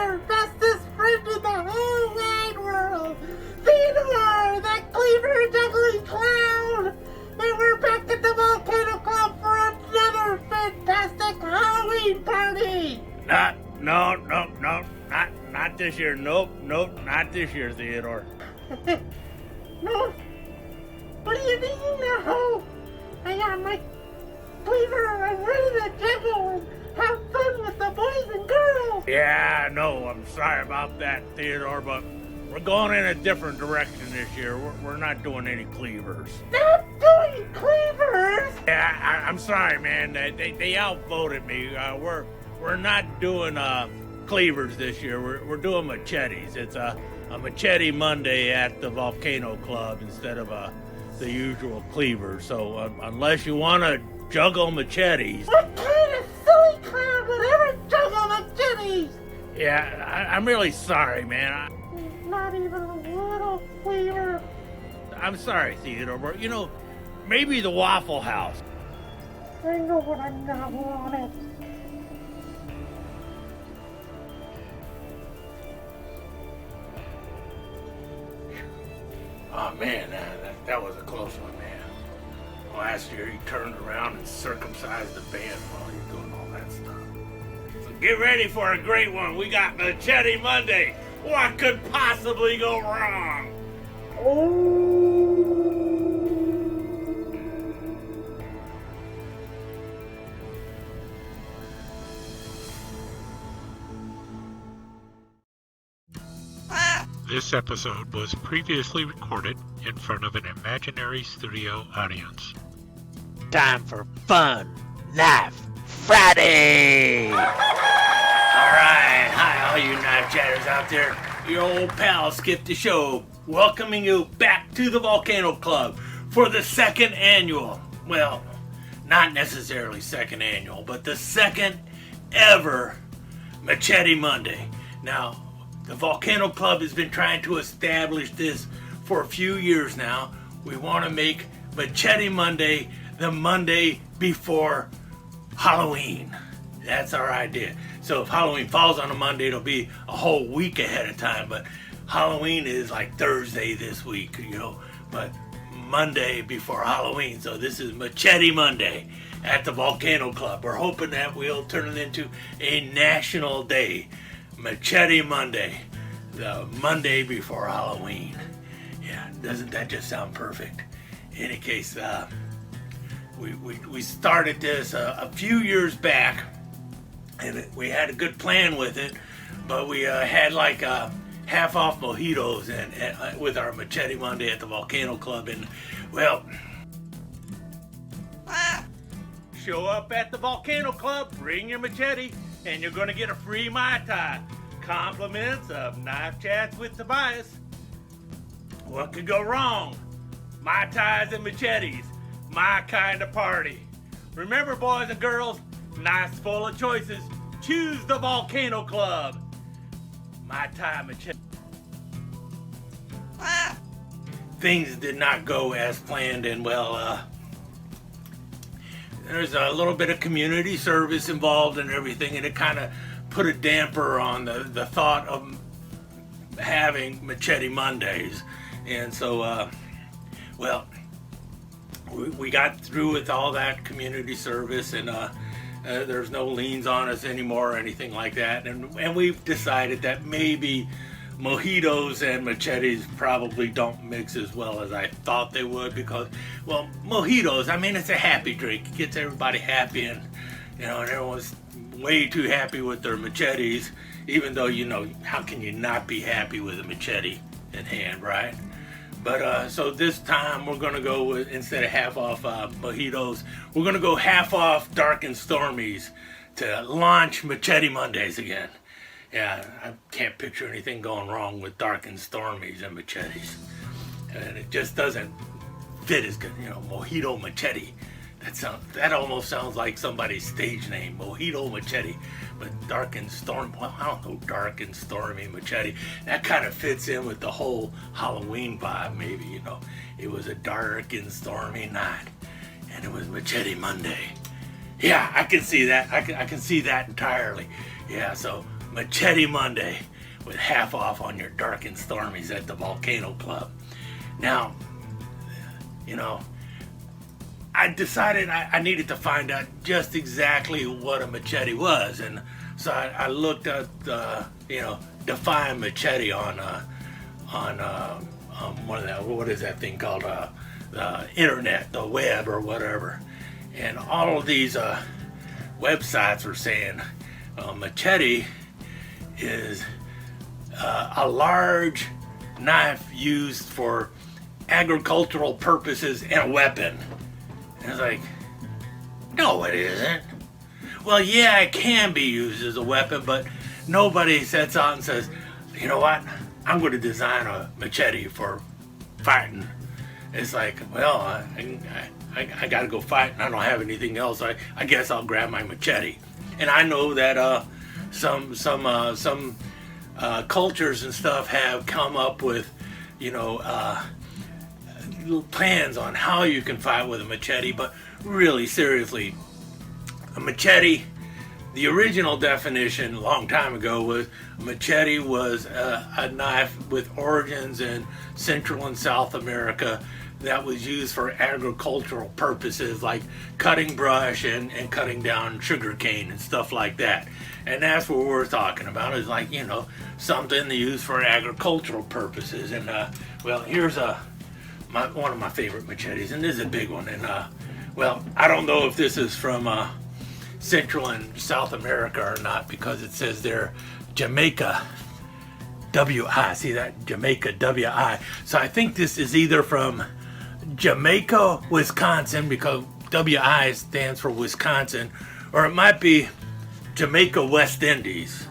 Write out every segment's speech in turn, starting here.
our bestest friend in the whole wide world, Theodore, that cleaver ugly clown. And we're back at the Volcano Club for another fantastic Halloween party. Not this year. Nope, not this year, Theodore. No? What do you mean, no? I got my cleaver. I'm ready to juggle and have fun with the boys and girls. Yeah, no, I'm sorry about that, Theodore, but we're going in a different direction this year. We're not doing any cleavers. Not doing cleavers? Yeah, I'm sorry, man. They outvoted me. We're not doing cleavers this year. We're doing machetes. It's a Machete Monday at the Volcano Club instead of the usual cleaver. So unless you want to juggle machetes. What kind of silly clown would ever juggle machetes? Yeah, I'm really sorry, man. Not even a little cleaver. I'm sorry, Theodore, but maybe the Waffle House. I know what I'm not wanted. Oh man, that was a close one, man. Last year he turned around and circumcised the band while you're doing all that stuff. So get ready for a great one. We got Machete Monday. What could possibly go wrong? This episode was previously recorded in front of an imaginary studio audience. Time for fun, Knife Friday! Alright, hi all you knife chatters out there. Your old pal Skip the Show, welcoming you back to the Volcano Club for the second annual, well, not necessarily second annual, but the second ever Machete Monday. Now, the Volcano Club has been trying to establish this for a few years now. We want to make Machete Monday the Monday before Halloween. That's our idea. So if Halloween falls on a Monday, it'll be a whole week ahead of time. But Halloween is like Thursday this week, but Monday before Halloween. So this is Machete Monday at the Volcano Club. We're hoping that we'll turn it into a national day. Machete Monday, the Monday before Halloween. Yeah, doesn't that just sound perfect? In any case, we started this a few years back, and we had a good plan with it, but we had like half off mojitos and with our Machete Monday at the Volcano Club, and well, show up at the Volcano Club, bring your machete, and you're going to get a free Mai Tai. Compliments of Knife Chats with Tobias. What could go wrong? Mai Tais and machetes. My kind of party. Remember, boys and girls, nice full of choices. Choose the Volcano Club. Mai Tai machete. Things did not go as planned, and well, there's a little bit of community service involved and everything, and it kind of put a damper on the thought of having Machete Mondays. And so, well, we got through with all that community service, and there's no liens on us anymore or anything like that. And we've decided that maybe mojitos and machetes probably don't mix as well as I thought they would, because, well, mojitos, I mean, it's a happy drink. It gets everybody happy, and, and everyone's way too happy with their machetes, even though, how can you not be happy with a machete in hand, right? But so this time we're going to go with, instead of half off mojitos, we're going to go half off Dark Stormies to launch Machete Mondays again. Yeah, I can't picture anything going wrong with Dark Stormies and machetes. And it just doesn't fit as good, Mojito Machete. That almost sounds like somebody's stage name, Mojito Machete. But Dark and Stormy, well, I don't know, Dark and Stormy Machete. That kind of fits in with the whole Halloween vibe, maybe, It was a dark and stormy night, and it was Machete Monday. Yeah, I can see that. I can see that entirely. Yeah, so Machete Monday with half off on your Dark and Stormies at the Volcano Club. Now, you know, I decided I needed to find out just exactly what a machete was, and so I looked at define machete on one of that, what is that thing called, the internet, the web or whatever, and all of these websites were saying machete is a large knife used for agricultural purposes and a weapon. And it's like, no, it isn't. Well, yeah, it can be used as a weapon, but nobody sets out and says, you know what, I'm going to design a machete for fighting. It's like, well, I got to go fight and I don't have anything else. I guess I'll grab my machete. And I know that some cultures and stuff have come up with, plans on how you can fight with a machete, but really, seriously, a machete, the original definition a long time ago was a machete was a knife with origins in Central and South America that was used for agricultural purposes like cutting brush and cutting down sugar cane and stuff like that. And that's what we're talking about, is like, something used for agricultural purposes. And here's one of my favorite machetes, and this is a big one. And I don't know if this is from Central and South America or not, because it says there Jamaica WI. See that? Jamaica WI. So I think this is either from Jamaica, Wisconsin, because WI stands for Wisconsin, or it might be Jamaica, West Indies,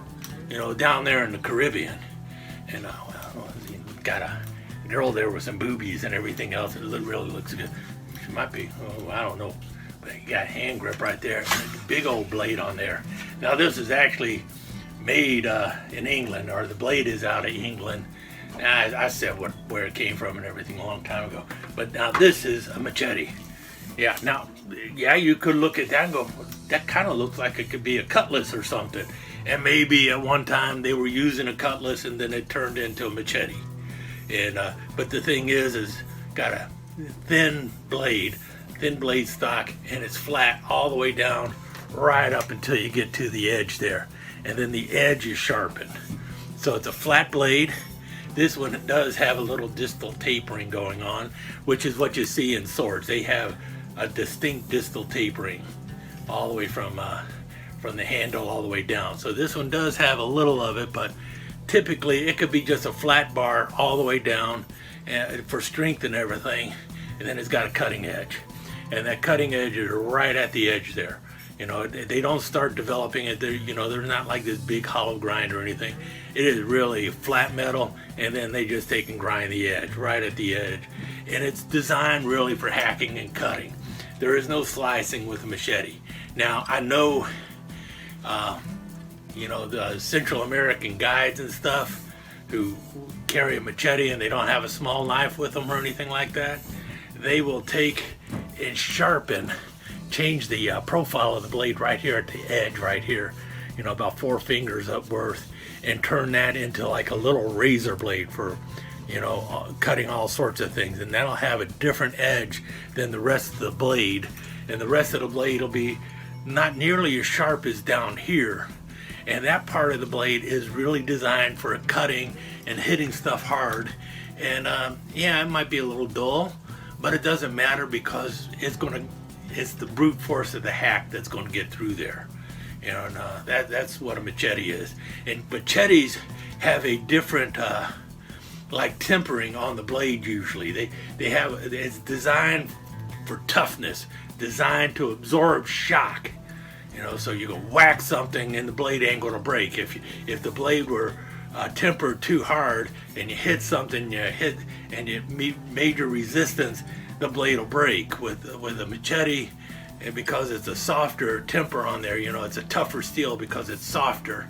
down there in the Caribbean. And got a girl there with some boobies and everything else. It really looks good. She might be, I don't know. But you got a hand grip right there. Big old blade on there. Now this is actually made in England, or the blade is out of England. I said where it came from and everything a long time ago. But now this is a machete. Yeah, now, you could look at that and go, that kind of looks like it could be a cutlass or something. And maybe at one time they were using a cutlass and then it turned into a machete. And but the thing is got a thin blade stock, and it's flat all the way down right up until you get to the edge there. And then the edge is sharpened. So it's a flat blade. This one does have a little distal tapering going on, which is what you see in swords. They have a distinct distal tapering all the way from the handle all the way down. So this one does have a little of it, but typically it could be just a flat bar all the way down for strength and everything, and then it's got a cutting edge. And that cutting edge is right at the edge there. They don't start developing it. They're not like this big hollow grind or anything. It is really flat metal, and then they just take and grind the edge right at the edge. And it's designed really for hacking and cutting. There is no slicing with a machete. Now, I know, the Central American guides and stuff who carry a machete and they don't have a small knife with them or anything like that. They will take and change the profile of the blade right here at the edge right here, about 4 fingers up worth, and turn that into like a little razor blade for, cutting all sorts of things. And that'll have a different edge than the rest of the blade. And the rest of the blade will be not nearly as sharp as down here. And that part of the blade is really designed for cutting and hitting stuff hard. And it might be a little dull, but it doesn't matter, because it's the brute force of the hack that's going to get through there. That's what a machete is. And machetes have a different tempering on the blade usually. It's designed for toughness, designed to absorb shock. So you can whack something and the blade ain't going to break. If the blade were tempered too hard and you hit something, and you meet major resistance, the blade will break. With a machete, and because it's a softer temper on there, it's a tougher steel because it's softer.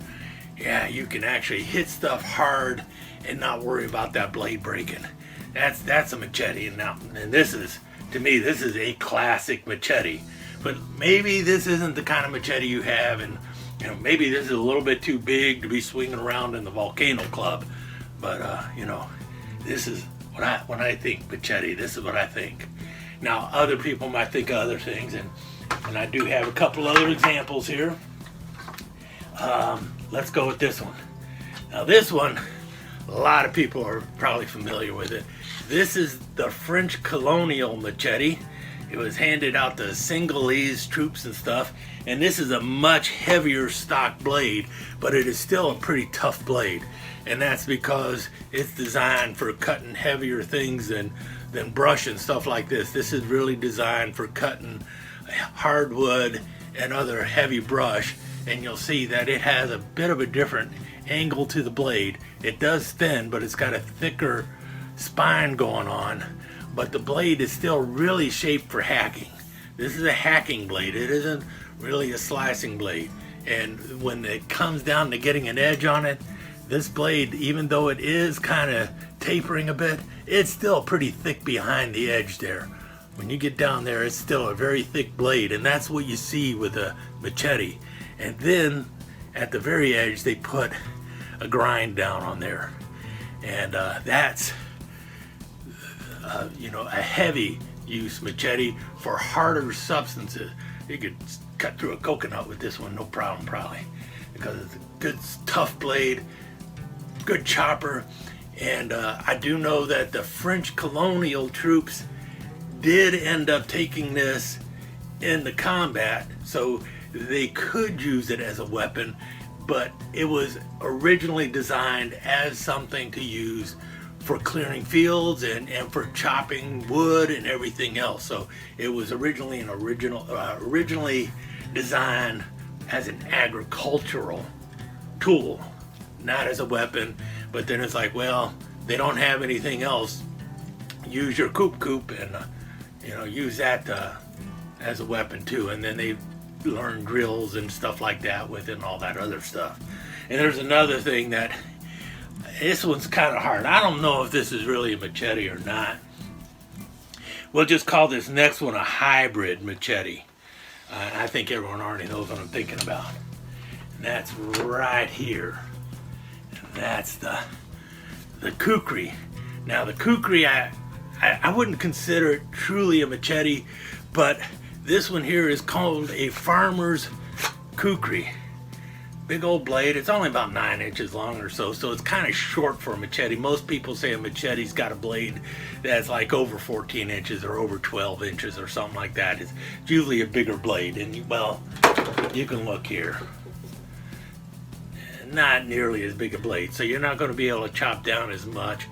Yeah, you can actually hit stuff hard and not worry about that blade breaking. That's a machete. And this is, to me, this is a classic machete. But maybe this isn't the kind of machete you have in You know, maybe this is a little bit too big to be swinging around in the Volcano Club, but you know, this is when I think machete. This is what I think. Now, other people might think of other things, and I do have a couple other examples here. Let's go with this one. Now, this one, a lot of people are probably familiar with it. This is the French colonial machete. It was handed out to Senegalese troops and stuff, and this is a much heavier stock blade, but it is still a pretty tough blade, and that's because it's designed for cutting heavier things than brush and stuff like this. This is really designed for cutting hardwood and other heavy brush, and you'll see that it has a bit of a different angle to the blade. It does thin, but it's got a thicker spine going on, but the blade is still really shaped for hacking. This is a hacking blade. It isn't really a slicing blade, and when it comes down to getting an edge on it, this blade, even though it is kind of tapering a bit, it's still pretty thick behind the edge there. When you get down there, it's still a very thick blade, and that's what you see with a machete. And then at the very edge, they put a grind down on there, and that's you know, a heavy use machete for harder substances. You could cut through a coconut with this one, no problem, probably, because it's a good tough blade, good chopper. And I do know that the French colonial troops did end up taking this into combat, so they could use it as a weapon, but it was originally designed as something to use for clearing fields and for chopping wood and everything else. So it was originally originally designed as an agricultural tool, not as a weapon. But then it's like, well, they don't have anything else. Use your coop and you know, use that as a weapon too. And then they learn drills and stuff like that with it and all that other stuff. And there's another thing that this one's kind of hard. I don't know if this is really a machete or not. We'll just call this next one a hybrid machete. I think everyone already knows what I'm thinking about. And that's right here. And that's the kukri. Now the kukri, I wouldn't consider it truly a machete, but this one here is called a farmer's kukri. Big old blade. It's only about 9 inches long or so it's kind of short for a machete. Most people say a machete's got a blade that's like over 14 inches or over 12 inches or something like that. It's usually a bigger blade, and well, you can look here. Not nearly as big a blade, so you're not going to be able to chop down as much.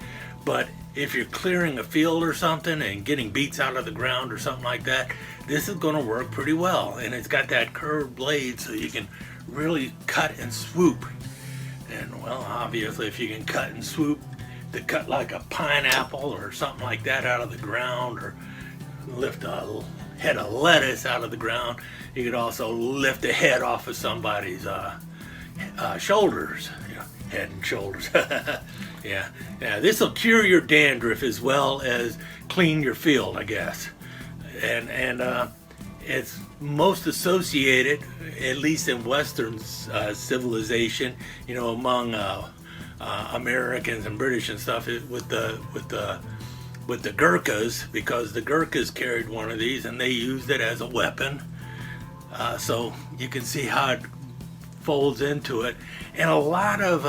But if you're clearing a field or something and getting beets out of the ground or something like that, this is going to work pretty well. And it's got that curved blade, so you can really cut and swoop. And well, obviously if you can cut and swoop to cut like a pineapple or something like that out of the ground, or lift a head of lettuce out of the ground, you could also lift a head off of somebody's shoulders, you know, head and shoulders. yeah, this will cure your dandruff as well as clean your field, I guess. And it's most associated, at least in Western civilization, you know, among Americans and British and stuff, with the Gurkhas, because the Gurkhas carried one of these and they used it as a weapon. So you can see how it folds into it. And a lot of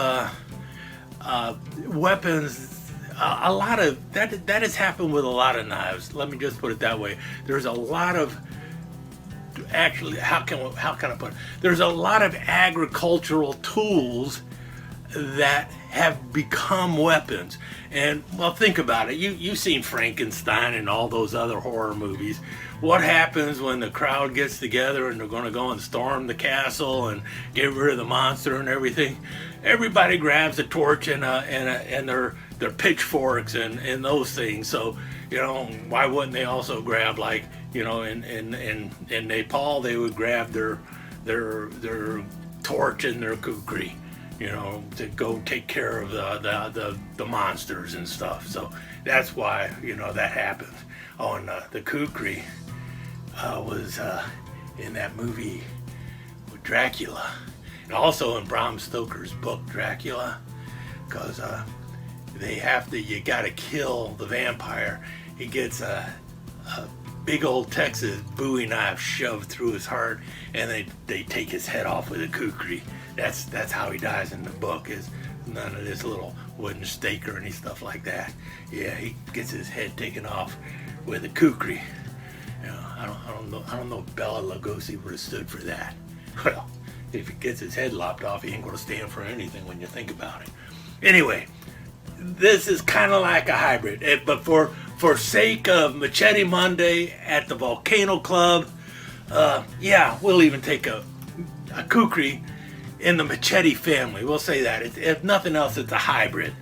weapons, a lot of that has happened with a lot of knives. Let me just put it that way. There's a lot of, actually, how can I put it? There's a lot of agricultural tools that have become weapons. And well, think about it. You've seen Frankenstein and all those other horror movies. What happens when the crowd gets together and they're going to go and storm the castle and get rid of the monster and everything? Everybody grabs a torch and their pitchforks and those things. So, you know, why wouldn't they also grab, like, you know, in Nepal they would grab their torch and their kukri, you know, to go take care of the monsters and stuff. So that's why, you know, that happens. Oh, and the kukri was in that movie with Dracula. And also in Bram Stoker's book Dracula, because you gotta kill the vampire. He gets a big old Texas Bowie knife shoved through his heart, and they take his head off with a kukri. That's how he dies in the book. Is none of this little wooden stake or any stuff like that. Yeah, he gets his head taken off with a kukri. You know, I don't know if Bela Lugosi would have stood for that. Well, if he gets his head lopped off, he ain't gonna stand for anything when you think about it. Anyway, this is kind of like a hybrid, but for sake of Machete Monday at the Volcano Club, yeah, we'll even take a kukri in the Machete family. We'll say that. If nothing else, it's a hybrid.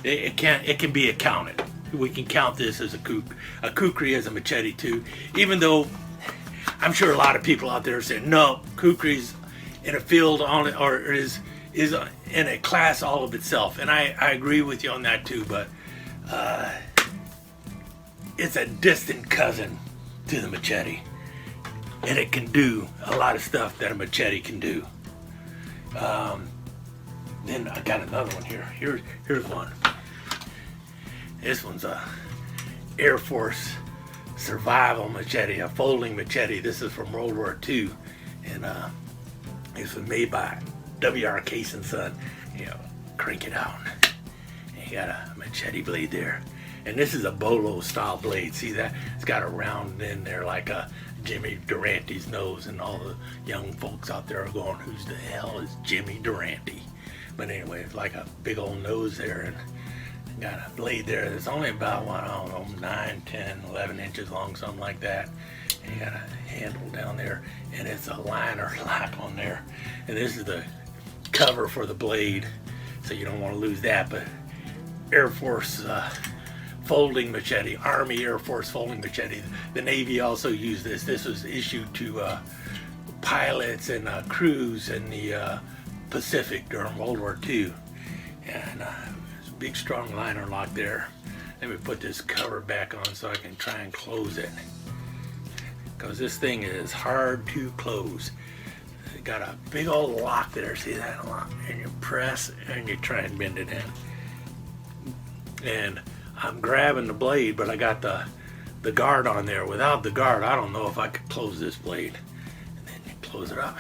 It can be accounted. We can count this as a kukri as a machete too. Even though I'm sure a lot of people out there are saying no, kukri's in a field on or is in a class all of itself, and I agree with you on that too. But it's a distant cousin to the machete, and it can do a lot of stuff that a machete can do. Then I got another one here. Here's one. This one's a Air Force survival machete, a folding machete. This is from World War II, and this was made by W.R. Case and Son. You know, crank it out. And you got a machete blade there, and this is a bolo style blade. See that? It's got a round in there like a Jimmy Durante's nose, and all the young folks out there are going, "Who's the hell is Jimmy Durante?" But anyway, it's like a big old nose there, and got a blade there that's only about, I don't know, 9, 10, 11 inches long, something like that. And you got a handle down there, and it's a liner lock on there. And this is the cover for the blade, so you don't want to lose that. But Air Force folding machete, Army Air Force folding machete. The Navy also used this. This was issued to pilots and crews in the Pacific during World War II. And big strong liner lock there. Let me put this cover back on so I can try and close it, because this thing is hard to close. It got a big old lock there, see that lock? And you press and you try and bend it in. And I'm grabbing the blade, but I got the guard on there. Without the guard, I don't know if I could close this blade. And then you close it up,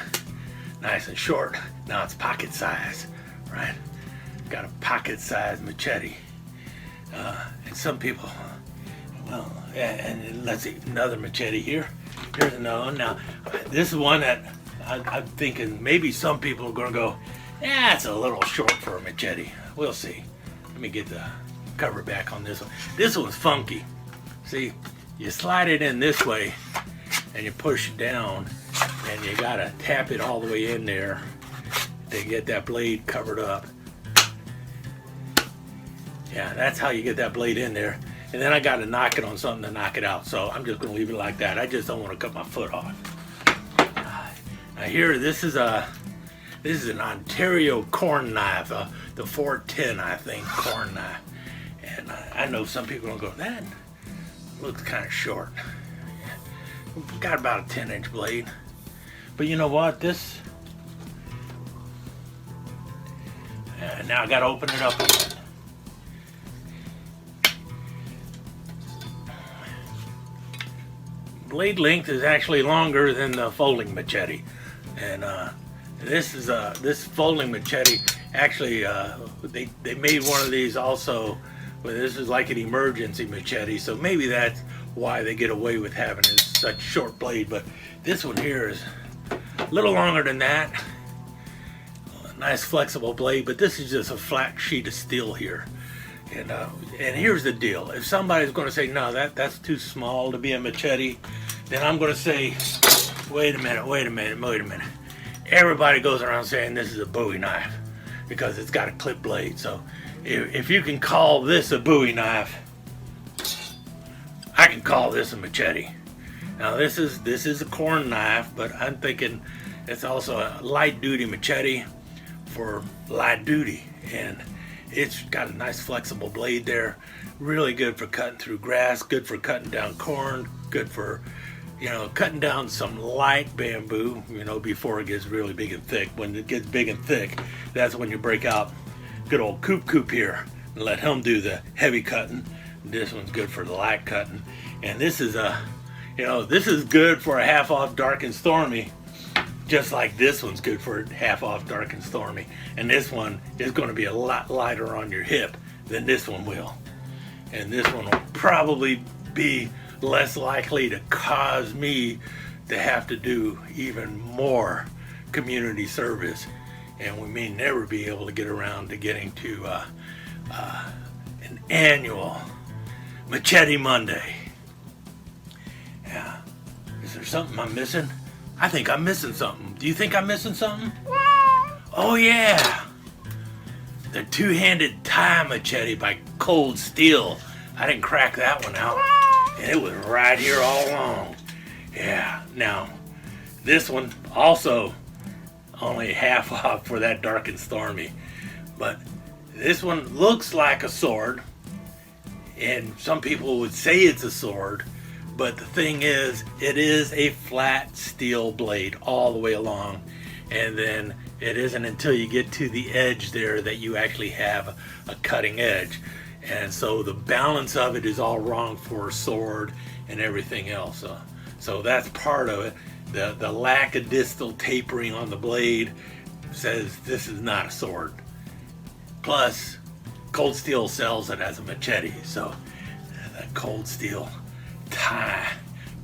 nice and short. Now it's pocket size, right? Got a pocket-sized machete, and some people, well, and let's see, another machete here. Here's another one. Now, this is one that I'm thinking maybe some people are going to go, yeah, it's a little short for a machete. We'll see. Let me get the cover back on this one. This one's funky. See, you slide it in this way, and you push it down, and you got to tap it all the way in there to get that blade covered up. Yeah, that's how you get that blade in there. And then I got to knock it on something to knock it out. So I'm just going to leave it like that. I just don't want to cut my foot off. Now here, this is an Ontario corn knife, the 410, I think, corn knife. And I know some people don't go, that looks kind of short. Got about a 10-inch blade. But you know what? This, now I got to open it up again. Blade length is actually longer than the folding machete, and this folding machete actually they made one of these also, but this is like an emergency machete, so maybe that's why they get away with having such short blade. But this one here is a little longer than that. A nice flexible blade, but this is just a flat sheet of steel here. And here's the deal. If somebody's going to say, no, that's too small to be a machete, then I'm going to say, wait a minute. Everybody goes around saying this is a Bowie knife because it's got a clip blade. So if you can call this a Bowie knife, I can call this a machete. Now this is a corn knife, but I'm thinking it's also a light duty machete for light duty. And it's got a nice flexible blade there, really good for cutting through grass, good for cutting down corn, good for, cutting down some light bamboo, before it gets really big and thick. When it gets big and thick, that's when you break out good old Coop here and let him do the heavy cutting. This one's good for the light cutting. And this is this is good for a half off Dark and Stormy, just like this one's good for half off Dark and Stormy. And this one is going to be a lot lighter on your hip than this one will. And this one will probably be less likely to cause me to have to do even more community service. And we may never be able to get around to getting to an annual Machete Monday. Yeah. Is there something I'm missing? I think I'm missing something. Do you think I'm missing something? Oh yeah. The two-handed tie machete by Cold Steel. I didn't crack that one out. And it was right here all along. Yeah. Now, this one also only half off for that Dark and Stormy. But this one looks like a sword. And some people would say it's a sword. But the thing is, it is a flat steel blade all the way along. And then it isn't until you get to the edge there that you actually have a cutting edge. And so the balance of it is all wrong for a sword and everything else. So that's part of it. The lack of distal tapering on the blade says this is not a sword. Plus, Cold Steel sells it as a machete. So the Cold Steel tie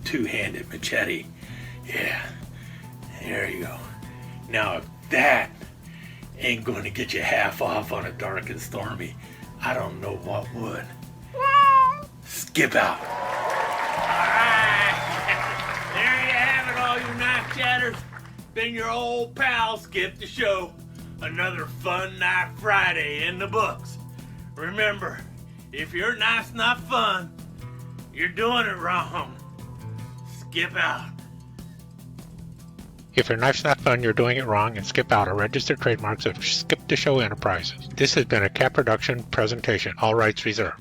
two-handed machete. Yeah, there you go. Now, if that ain't going to get you half off on a Dark and Stormy, I don't know what would. Skip out. Alright. There you have it, all you knife chatters. Been your old pal, Skip the Show. Another fun Knife Friday in the books. Remember, if your knife's not fun, you're doing it wrong. Skip out. If your knife's not fun, you're doing it wrong, and Skip Out are registered trademarks of Skip the Show Enterprises. This has been a Cat Production presentation. All rights reserved.